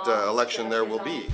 election there will be.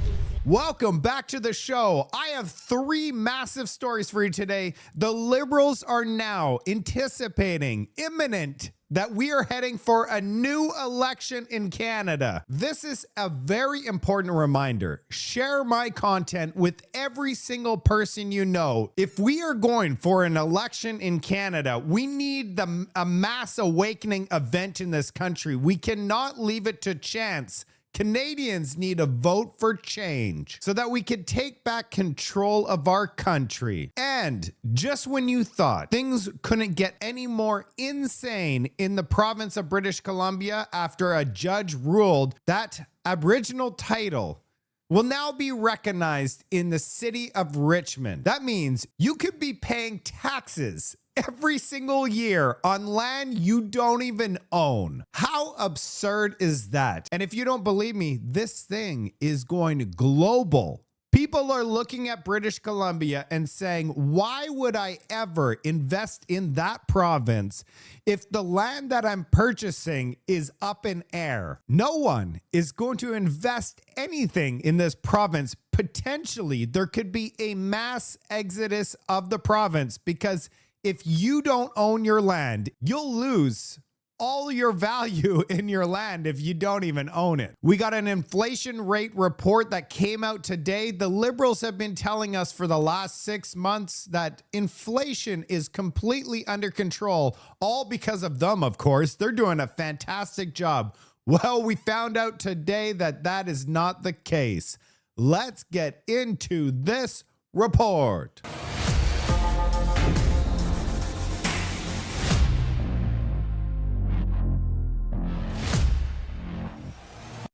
Welcome back to the show. I have three massive stories for you today. The Liberals are now anticipating imminent that we are heading for a new election in Canada. This is a very important reminder. Share my content with every single person you know. If we are going for an election in Canada, we need a mass awakening event in this country. We cannot leave it to chance. Canadians need a vote for change so that we can take back control of our country. And just when you thought things couldn't get any more insane in the province of British Columbia after a judge ruled that Aboriginal title will now be recognized in the city of Richmond. That means you could be paying taxes every single year on land you don't even own. How absurd is that? And if you don't believe me, this thing is going global. People are looking at British Columbia and saying, why would I ever invest in that province if the land that I'm purchasing is up in air? No one is going to invest anything in this province. Potentially, there could be a mass exodus of the province because if you don't own your land, you'll lose all your value in your land if you don't even own it. We got an inflation rate report that came out today. The Liberals have been telling us for the last 6 months that inflation is completely under control, all because of them, of course. They're doing a fantastic job. Well, we found out today that that is not the case. Let's get into this report.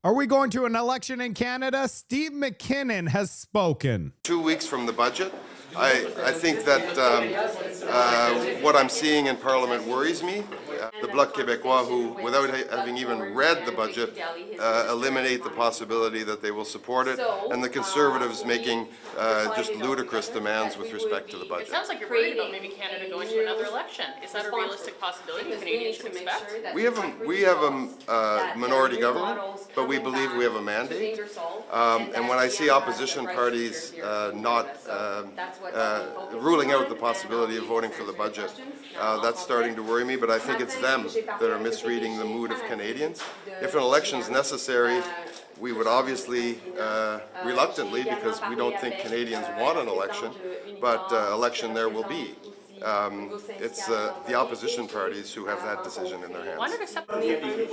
Are we going to an election in Canada? Steve McKinnon has spoken. 2 weeks from the budget, I think that what I'm seeing in Parliament worries me. The Bloc Québécois, who, without having even read the budget, eliminate the possibility that they will support it, and the Conservatives making just ludicrous demands with respect to the budget. It sounds like you're worried about maybe Canada going to another election. Is that a realistic possibility Canadians should expect? We have a minority government, but we believe we have a mandate. And when I see opposition parties not ruling out the possibility of voting for the budget, that's starting to worry me, but I think it's them that are misreading the mood of Canadians. If an election is necessary, we would obviously, reluctantly, because we don't think Canadians want an election, but election there will be. It's the opposition parties who have that decision in their hands. Why not accept the NDP?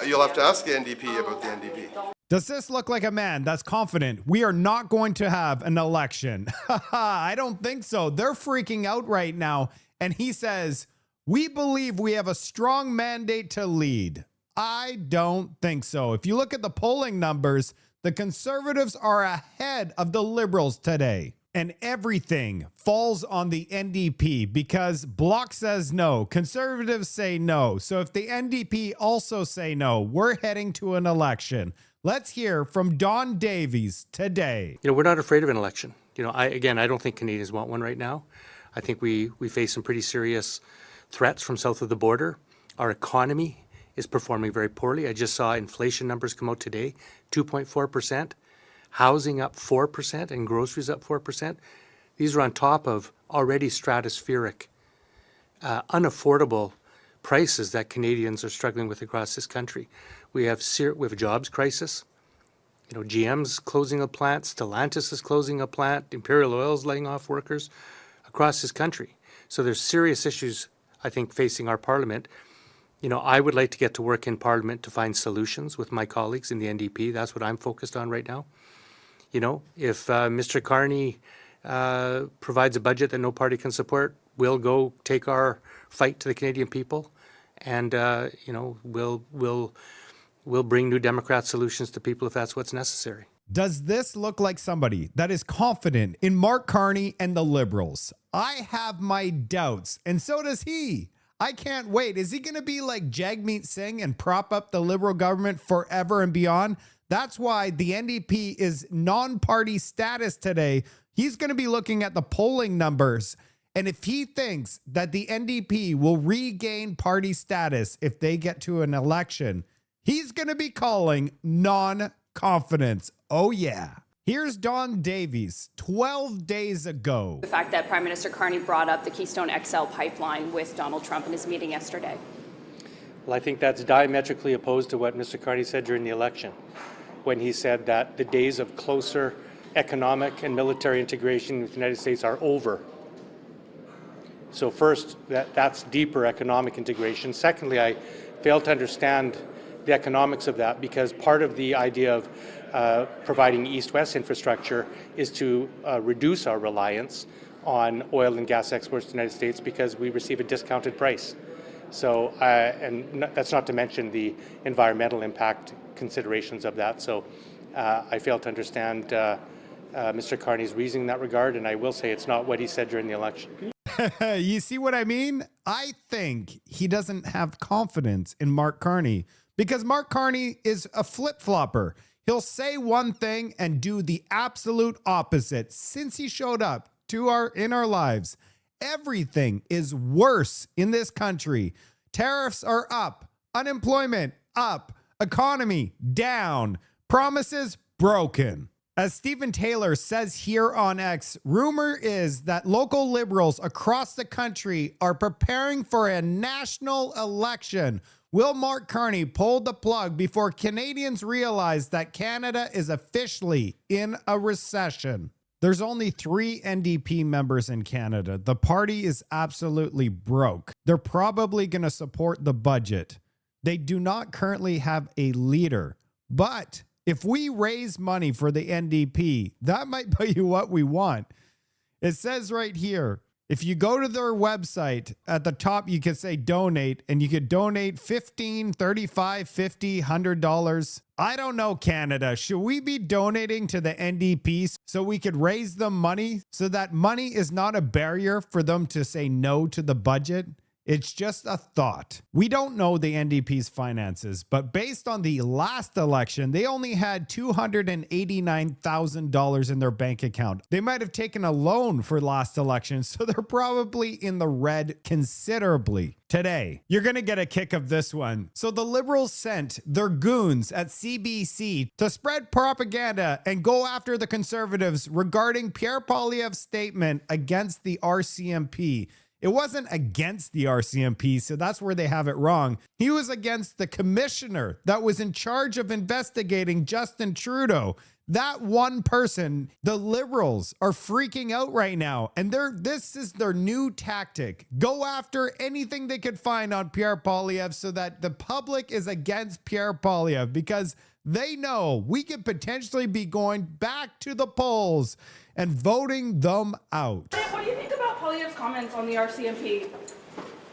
You'll have to ask the NDP about the NDP. Does this look like a man that's confident we are not going to have an election? I don't think so. They're freaking out right now. And he says, we believe we have a strong mandate to lead. I don't think so. If you look at the polling numbers, the Conservatives are ahead of the Liberals today. And everything falls on the NDP because Bloc says no, Conservatives say no. So if the NDP also say no, we're heading to an election. Let's hear from Don Davies today. We're not afraid of an election. I don't think Canadians want one right now. I think we face some pretty serious threats from south of the border. Our economy is performing very poorly. I just saw inflation numbers come out today, 2.4%. Housing up 4% and groceries up 4%. These are on top of already stratospheric, unaffordable prices that Canadians are struggling with across this country. We have a jobs crisis. GM's closing a plant, Stellantis is closing a plant, Imperial Oil's laying off workers across this country. So there's serious issues, I think, facing our Parliament. I would like to get to work in Parliament to find solutions with my colleagues in the NDP. That's what I'm focused on right now. If Mr. Carney provides a budget that no party can support, we'll go take our fight to the Canadian people, and we'll bring New Democrat solutions to people if that's what's necessary. Does this look like somebody that is confident in Mark Carney and the Liberals? I have my doubts, and so does he. I can't wait. Is he going to be like Jagmeet Singh and prop up the Liberal government forever and beyond? That's why the NDP is non-party status today. He's going to be looking at the polling numbers. And if he thinks that the NDP will regain party status if they get to an election, he's going to be calling non-confidence. Oh, yeah. Here's Don Davies 12 days ago. The fact that Prime Minister Carney brought up the Keystone XL pipeline with Donald Trump in his meeting yesterday. Well, I think that's diametrically opposed to what Mr. Carney said during the election, when he said that the days of closer economic and military integration with the United States are over. So first, that's deeper economic integration. Secondly, I fail to understand the economics of that, because part of the idea of providing east-west infrastructure is to reduce our reliance on oil and gas exports to the United States, because we receive a discounted price. So, and that's not to mention the environmental impact considerations of that. So I fail to understand Mr. Carney's reasoning in that regard, and I will say it's not what he said during the election. You see what I mean? I think he doesn't have confidence in Mark Carney, because Mark Carney is a flip-flopper. He'll say one thing and do the absolute opposite. Since he showed up in our lives, everything is worse in this country. Tariffs are up, unemployment up, economy down, promises broken. As Stephen Taylor says here on X, rumor is that local Liberals across the country are preparing for a national election. Will Mark Carney pull the plug before Canadians realize that Canada is officially in a recession? There's only 3 NDP members in Canada. The party is absolutely broke. They're probably going to support the budget. They do not currently have a leader. But if we raise money for the NDP, that might buy you what we want. It says right here, if you go to their website, at the top, you can say donate, and you could donate $15, $35, $50, $100. I don't know, Canada. Should we be donating to the NDP so we could raise them money so that money is not a barrier for them to say no to the budget? It's just a thought. We don't know the NDP's finances, but based on the last election, they only had $289,000 in their bank account. They might have taken a loan for last election, so they're probably in the red considerably. Today, you're going to get a kick of this one. So the Liberals sent their goons at CBC to spread propaganda and go after the Conservatives regarding Pierre Poilievre's statement against the RCMP. It wasn't against the RCMP, so that's where they have it wrong. He was against the commissioner that was in charge of investigating Justin Trudeau. That one person, the Liberals are freaking out right now, and this is their new tactic. Go after anything they could find on Pierre Poilievre so that the public is against Pierre Poilievre, because they know we could potentially be going back to the polls and voting them out. What do you think about Poilievre's comments on the RCMP?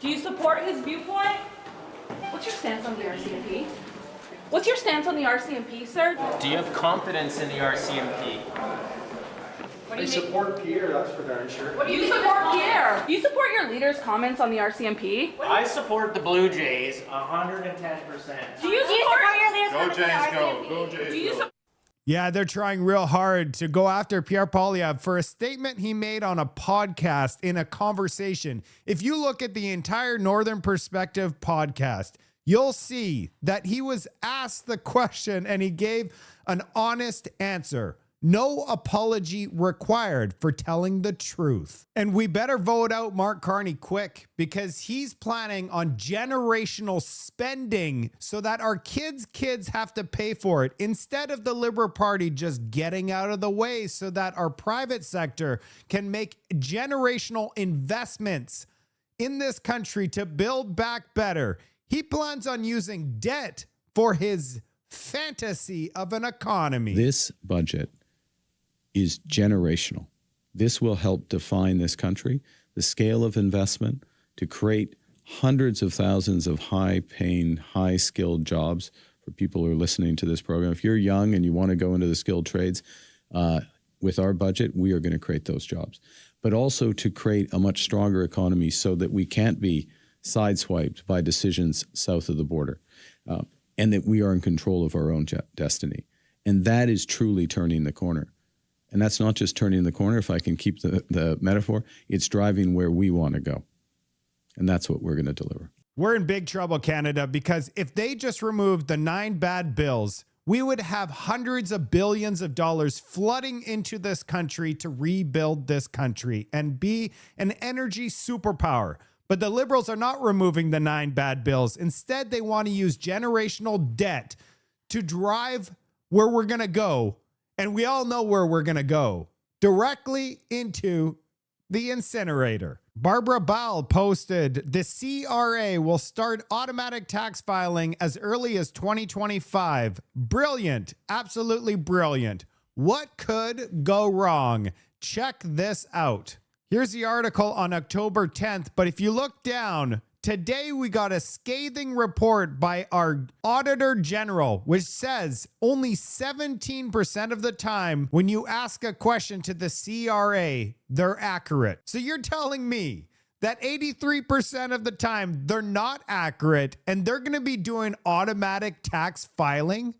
Do you support his viewpoint? What's your stance on the RCMP? What's your stance on the RCMP, sir? Do you have confidence in the RCMP? I support Pierre, that's for darn sure. What do you support Pierre? Do you support your leader's comments on the RCMP? I support the Blue Jays 110%. Do you support your leader's Go Jays, go. Go Jays, Do you go. support? Yeah, they're trying real hard to go after Pierre Poilievre for a statement he made on a podcast in a conversation. If you look at the entire Northern Perspective podcast, you'll see that he was asked the question and he gave an honest answer. No apology required for telling the truth. And we better vote out Mark Carney quick, because he's planning on generational spending so that our kids' have to pay for it, instead of the Liberal Party just getting out of the way so that our private sector can make generational investments in this country to build back better. He plans on using debt for his fantasy of an economy. This budget is generational. This will help define this country, the scale of investment to create hundreds of thousands of high-paying, high-skilled jobs for people who are listening to this program. If you're young and you want to go into the skilled trades, with our budget, we are going to create those jobs. But also to create a much stronger economy so that we can't be sideswiped by decisions south of the border, and that we are in control of our own destiny. And that is truly turning the corner. And that's not just turning the corner, if I can keep the metaphor, it's driving where we want to go. And that's what we're going to deliver. We're in big trouble, Canada, because if they just removed the 9 bad bills, we would have hundreds of billions of dollars flooding into this country to rebuild this country and be an energy superpower. But the Liberals are not removing the 9 bad bills. Instead, they want to use generational debt to drive where we're going to go. And we all know where we're going to go. Directly into the incinerator. Barbara Ball posted, the CRA will start automatic tax filing as early as 2025. Brilliant. Absolutely brilliant. What could go wrong? Check this out. Here's the article on October 10th, but if you look down, today we got a scathing report by our Auditor General, which says only 17% of the time when you ask a question to the CRA, they're accurate. So you're telling me that 83% of the time they're not accurate and they're going to be doing automatic tax filing?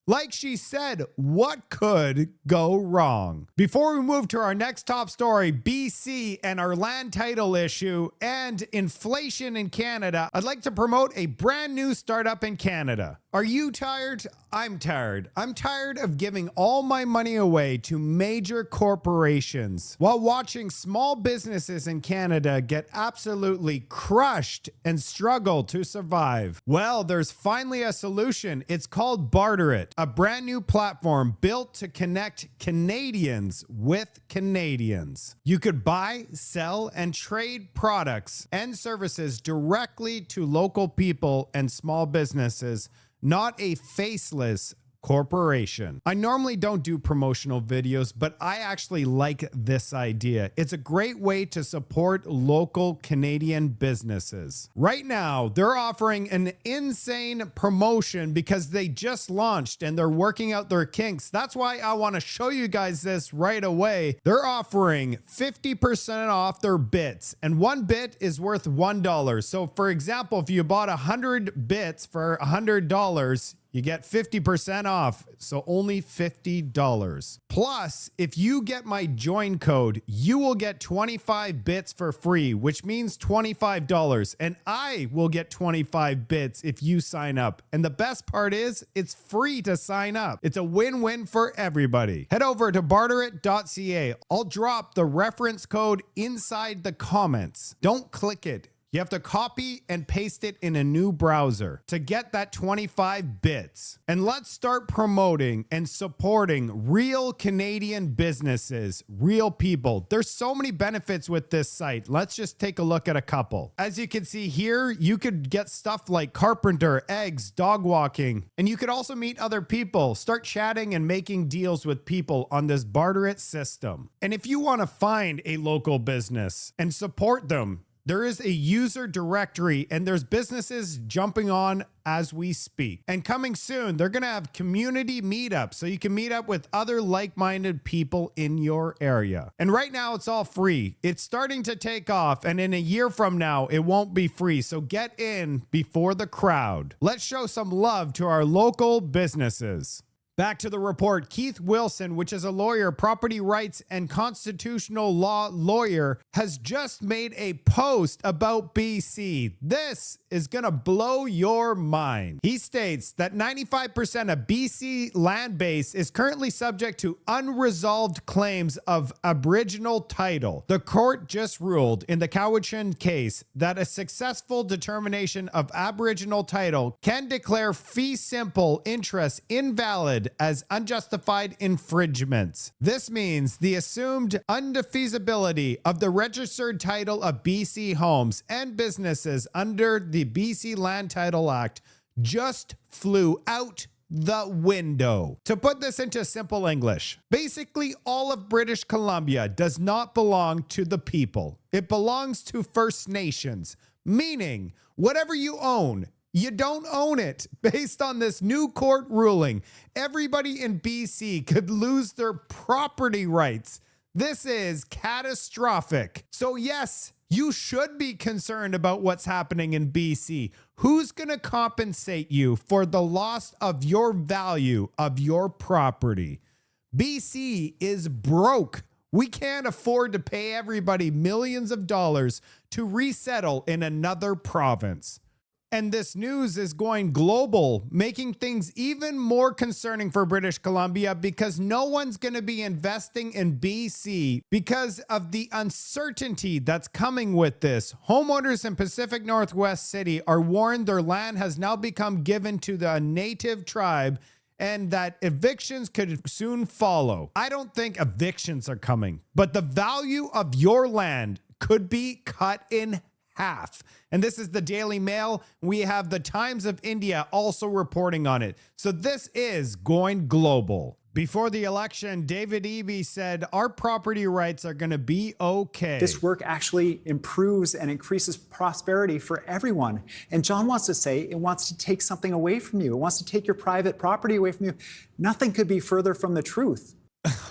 Like she said, what could go wrong? Before we move to our next top story, BC and our land title issue and inflation in Canada, I'd like to promote a brand new startup in Canada. Are you tired? I'm tired. I'm tired of giving all my money away to major corporations while watching small businesses in Canada get absolutely crushed and struggle to survive. Well, there's finally a solution. It's called Barter It, a brand new platform built to connect Canadians with Canadians. You could buy, sell, and trade products and services directly to local people and small businesses, not a faceless corporation. I normally don't do promotional videos, but I actually like this idea. It's a great way to support local Canadian businesses. Right now, they're offering an insane promotion because they just launched and they're working out their kinks. That's why I want to show you guys this right away. They're offering 50% off their bits, and one bit is worth $1. So for example, if you bought 100 bits for $100, you get 50% off, so only $50. Plus, if you get my join code, you will get 25 bits for free, which means $25. And I will get 25 bits if you sign up. And the best part is, it's free to sign up. It's a win-win for everybody. Head over to barterit.ca. I'll drop the reference code inside the comments. Don't click it. You have to copy and paste it in a new browser to get that 25 bits. And let's start promoting and supporting real Canadian businesses, real people. There's so many benefits with this site. Let's just take a look at a couple. As you can see here, you could get stuff like carpenter, eggs, dog walking, and you could also meet other people, start chatting and making deals with people on this Barter It system. And if you want to find a local business and support them, there is a user directory and there's businesses jumping on as we speak. And coming soon, they're going to have community meetups so you can meet up with other like-minded people in your area. And right now it's all free. It's starting to take off, and in a year from now, it won't be free. So get in before the crowd. Let's show some love to our local businesses. Back to the report. Keith Wilson, which is a lawyer, property rights and constitutional law lawyer, has just made a post about BC. This is going to blow your mind. He states that 95% of BC land base is currently subject to unresolved claims of Aboriginal title. The court just ruled in the Cowichan case that a successful determination of Aboriginal title can declare fee simple interest invalid as unjustified infringements. This means the assumed undefeasibility of the registered title of BC homes and businesses under the BC Land Title Act just flew out the window. To put this into simple English, basically all of British Columbia does not belong to the people. It belongs to First Nations, meaning whatever you own, you don't own it. Based on this new court ruling, everybody in BC could lose their property rights. This is catastrophic. So yes, you should be concerned about what's happening in BC. Who's going to compensate you for the loss of your value of your property? BC is broke. We can't afford to pay everybody millions of dollars to resettle in another province. And this news is going global, making things even more concerning for British Columbia because no one's going to be investing in BC because of the uncertainty that's coming with this. Homeowners in Pacific Northwest City are warned their land has now become given to the native tribe and that evictions could soon follow. I don't think evictions are coming, but the value of your land could be cut in half. And this is the Daily Mail. We have the Times of India also reporting on it. So this is going global. Before the election, David Eby said our property rights are going to be okay. This work actually improves and increases prosperity for everyone. And John wants to say it wants to take something away from you. It wants to take your private property away from you. Nothing could be further from the truth.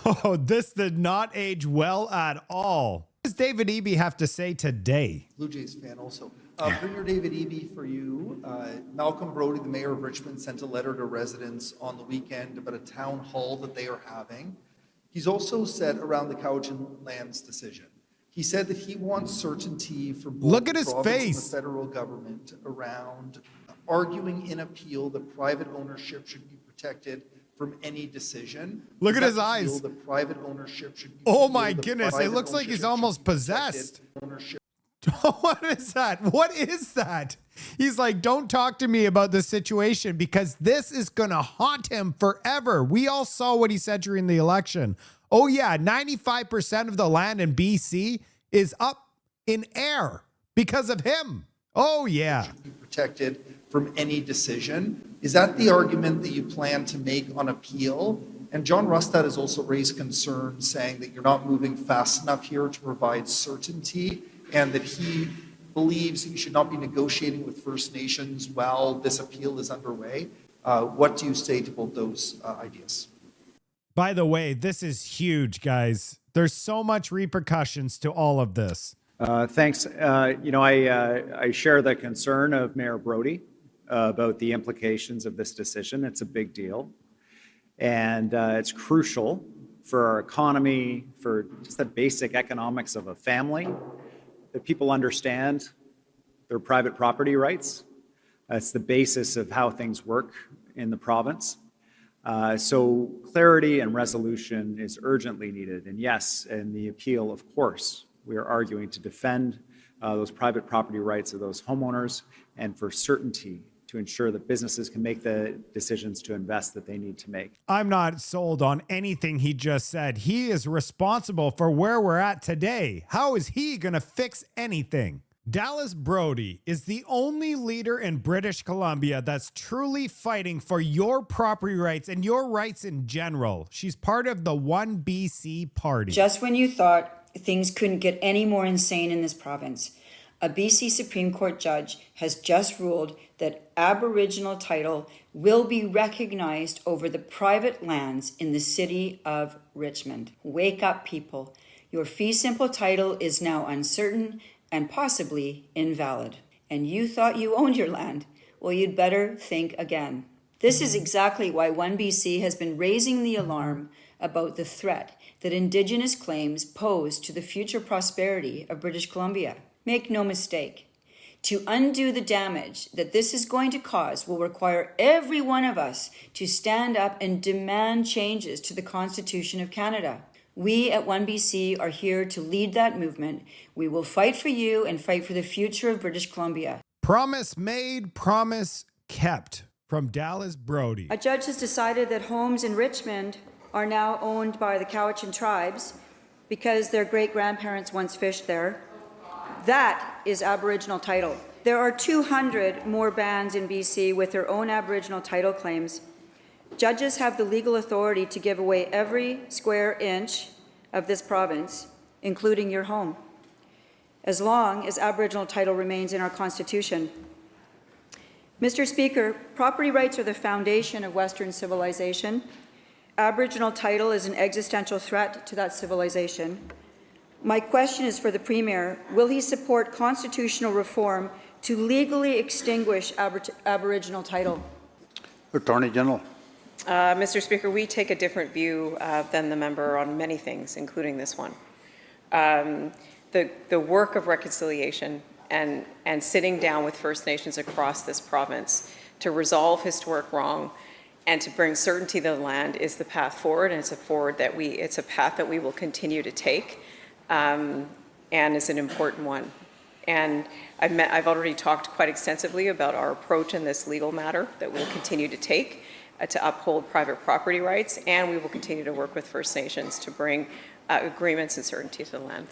Oh, this did not age well at all. What does David Eby have to say today? Blue Jays fan also. Premier David Eby, for you, Malcolm Brody, the mayor of Richmond, sent a letter to residents on the weekend about a town hall that they are having. He's also said around the Cowichan Lands decision, he said that he wants certainty for both Look at the his province face. and the federal government around arguing in appeal that private ownership should be protected from any decision. Look at Does his that eyes. feel that private ownership should be Oh my that goodness, it private looks like he's ownership almost should be possessed. protected? Ownership. What is that? What is that? He's like, don't talk to me about this situation because this is going to haunt him forever. We all saw what he said during the election. Oh yeah, 95% of the land in BC is up in air because of him. Oh yeah. Should be protected from any decision. Is that the argument that you plan to make on appeal? And John Rustad has also raised concerns saying that you're not moving fast enough here to provide certainty and that he believes that you should not be negotiating with First Nations while this appeal is underway. What do you say to both those ideas? By the way, this is huge, guys. There's so much repercussions to all of this. Thanks. I share the concern of Mayor Brody about the implications of this decision. It's a big deal. And it's crucial for our economy, for just the basic economics of a family, that people understand their private property rights. That's the basis of how things work in the province. So clarity and resolution is urgently needed. And yes, in the appeal, of course, we are arguing to defend those private property rights of those homeowners and for certainty to ensure that businesses can make the decisions to invest that they need to make. I'm not sold on anything he just said. He is responsible for where we're at today. How is he going to fix anything? Dallas Brody is the only leader in British Columbia that's truly fighting for your property rights and your rights in general. She's part of the One BC party. Just when you thought things couldn't get any more insane in this province, a BC Supreme Court judge has just ruled that Aboriginal title will be recognized over the private lands in the city of Richmond. Wake up, people. Your fee simple title is now uncertain and possibly invalid. And you thought you owned your land? Well, you'd better think again. This is exactly why One BC has been raising the alarm about the threat that Indigenous claims pose to the future prosperity of British Columbia. Make no mistake, to undo the damage that this is going to cause will require every one of us to stand up and demand changes to the Constitution of Canada. We at One BC are here to lead that movement. We will fight for you and fight for the future of British Columbia. Promise made, promise kept from Dallas Brody. A judge has decided that homes in Richmond are now owned by the Cowichan tribes because their great-grandparents once fished there. That is Aboriginal title. There are 200 more bands in BC with their own Aboriginal title claims. Judges have the legal authority to give away every square inch of this province, including your home, as long as Aboriginal title remains in our Constitution. Mr. Speaker, property rights are the foundation of Western civilization. Aboriginal title is an existential threat to that civilization. My question is for the Premier. Will he support constitutional reform to legally extinguish Aboriginal title? Attorney General. Mr. Speaker, we take a different view than the member on many things, including this one. The work of reconciliation and sitting down with First Nations across this province to resolve historic wrong and to bring certainty to the land is the path forward, and it's a path that we will continue to take, and is an important one. And I've already talked quite extensively about our approach in this legal matter that we'll continue to take to uphold private property rights, and we will continue to work with First Nations to bring agreements and certainty to the land.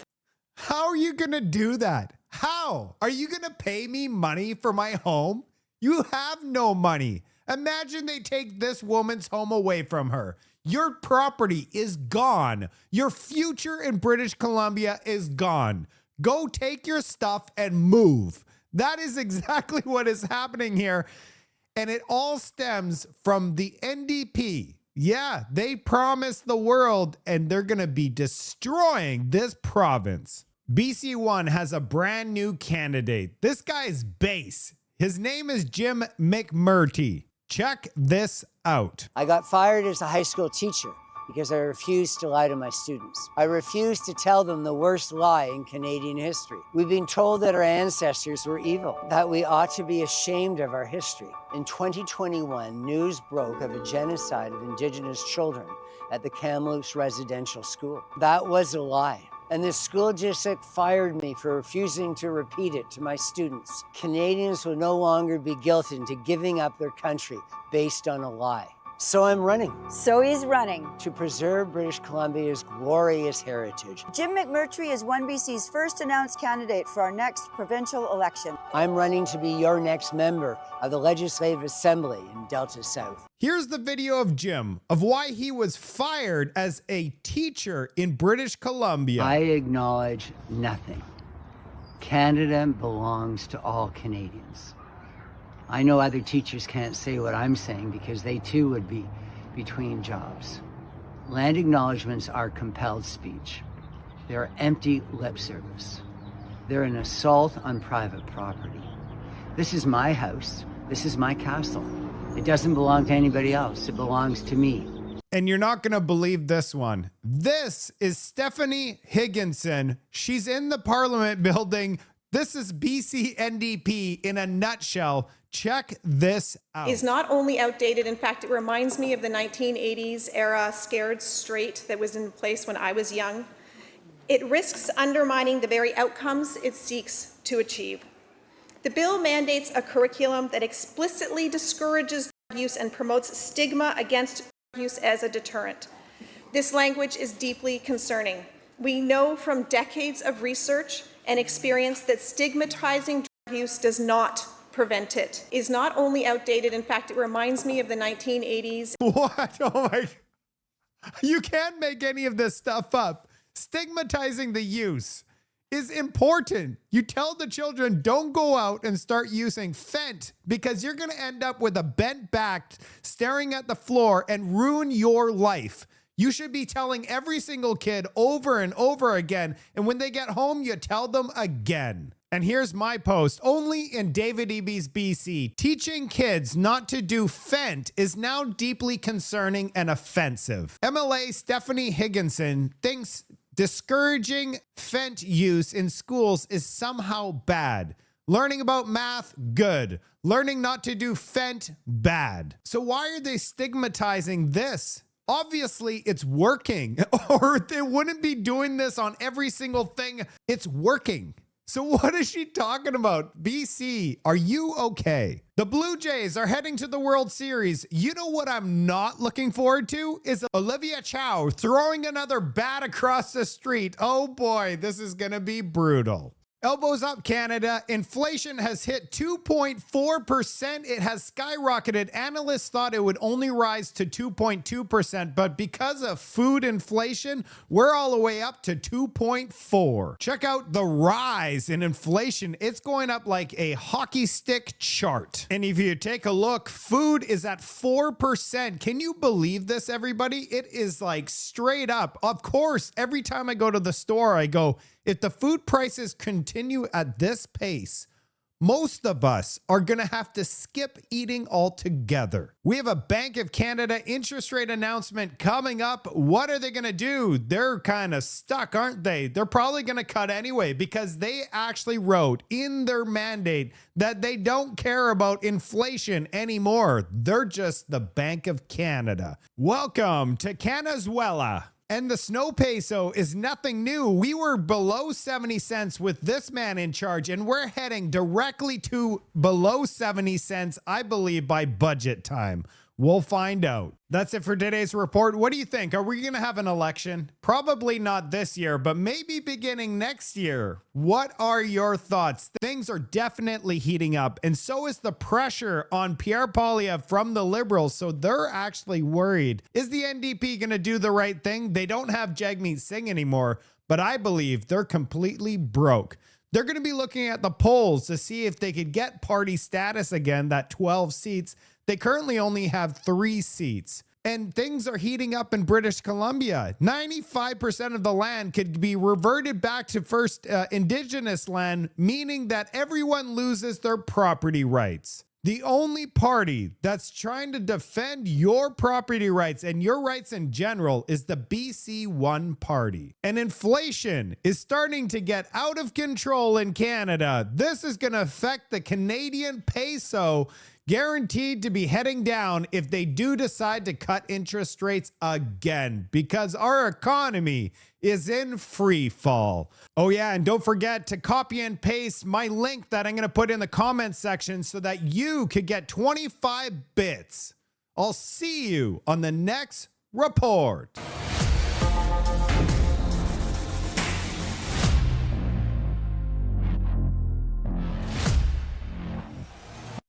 How are you going to do that? How? Are you going to pay me money for my home? You have no money. Imagine they take this woman's home away from her. Your property is gone. Your future in British Columbia is gone. Go take your stuff and move. That is exactly what is happening here. And it all stems from the NDP. Yeah, they promised the world and they're going to be destroying this province. BC One has a brand new candidate. This guy's base. His name is Jim McMurtry. Check this out. I got fired as a high school teacher because I refused to lie to my students. I refused to tell them the worst lie in Canadian history. We've been told that our ancestors were evil, that we ought to be ashamed of our history. In 2021, news broke of a genocide of Indigenous children at the Kamloops Residential School. That was a lie. And the school district fired me for refusing to repeat it to my students. Canadians will no longer be guilted into giving up their country based on a lie. So I'm running. So he's running. To preserve British Columbia's glorious heritage. Jim McMurtry is One BC's first announced candidate for our next provincial election. I'm running to be your next member of the Legislative Assembly in Delta South. Here's the video of Jim, of why he was fired as a teacher in British Columbia. I acknowledge nothing. Canada belongs to all Canadians. I know other teachers can't say what I'm saying because they too would be between jobs. Land acknowledgements are compelled speech. They're empty lip service. They're an assault on private property. This is my house. This is my castle. It doesn't belong to anybody else. It belongs to me. And you're not going to believe this one. This is Stephanie Higginson. She's in the Parliament building. This is BC NDP in a nutshell. Check this out. Is not only outdated, in fact, it reminds me of the 1980s era scared straight that was in place when I was young. It risks undermining the very outcomes it seeks to achieve. The bill mandates a curriculum that explicitly discourages drug use and promotes stigma against drug use as a deterrent. This language is deeply concerning. We know from decades of research and experience that stigmatizing drug use does not prevent it. Is not only outdated, in fact, it reminds me of the 1980s. What? Oh my. You can't make any of this stuff up. Stigmatizing the use is important. You tell the children, don't go out and start using Fent because you're going to end up with a bent back, staring at the floor and ruin your life. You should be telling every single kid over and over again. And when they get home, you tell them again. And here's my post, only in David Eby's BC. Teaching kids not to do Fent is now deeply concerning and offensive. MLA Stephanie Higginson thinks discouraging Fent use in schools is somehow bad. Learning about math, good. Learning not to do Fent, bad. So why are they stigmatizing this? Obviously, it's working, or they wouldn't be doing this on every single thing. It's working. So what is she talking about? BC, are you okay? The Blue Jays are heading to the World Series. You know what I'm not looking forward to? Is Olivia Chow throwing another bat across the street. Oh boy, this is gonna be brutal. Elbows up, Canada. Inflation has hit 2.4%. It has skyrocketed. Analysts thought it would only rise to 2.2%, but because of food inflation, we're all the way up to 2.4. Check out the rise in inflation. It's going up like a hockey stick chart. And if you take a look, food is at 4%. Can you believe this, everybody? It is like straight up. Of course, every time I go to the store, I go, if the food prices continue at this pace, most of us are going to have to skip eating altogether. We have a Bank of Canada interest rate announcement coming up. What are they going to do? They're kind of stuck, aren't they? They're probably going to cut anyway because they actually wrote in their mandate that they don't care about inflation anymore. They're just the Bank of Canada. Welcome to Venezuela. And the snow peso is nothing new. We were below 70 cents with this man in charge, and we're heading directly to below 70 cents, I believe, by budget time. We'll find out. That's it for today's report. What do you think? Are we going to have an election? Probably not this year, but maybe beginning next year. What are your thoughts? Things are definitely heating up, and so is the pressure on Pierre Poilievre from the Liberals, so they're actually worried. Is the NDP going to do the right thing? They don't have Jagmeet Singh anymore, but I believe they're completely broke. They're going to be looking at the polls to see if they could get party status again, that 12 seats. They currently only have 3 seats. And things are heating up in British Columbia. 95% of the land could be reverted back to first Indigenous land, meaning that everyone loses their property rights. The only party that's trying to defend your property rights and your rights in general is the BC One Party. And inflation is starting to get out of control in Canada. This is going to affect the Canadian peso, guaranteed to be heading down if they do decide to cut interest rates again, because our economy is in free fall. Oh yeah, and don't forget to copy and paste my link that I'm going to put in the comments section so that you could get 25 bits. I'll see you on the next report.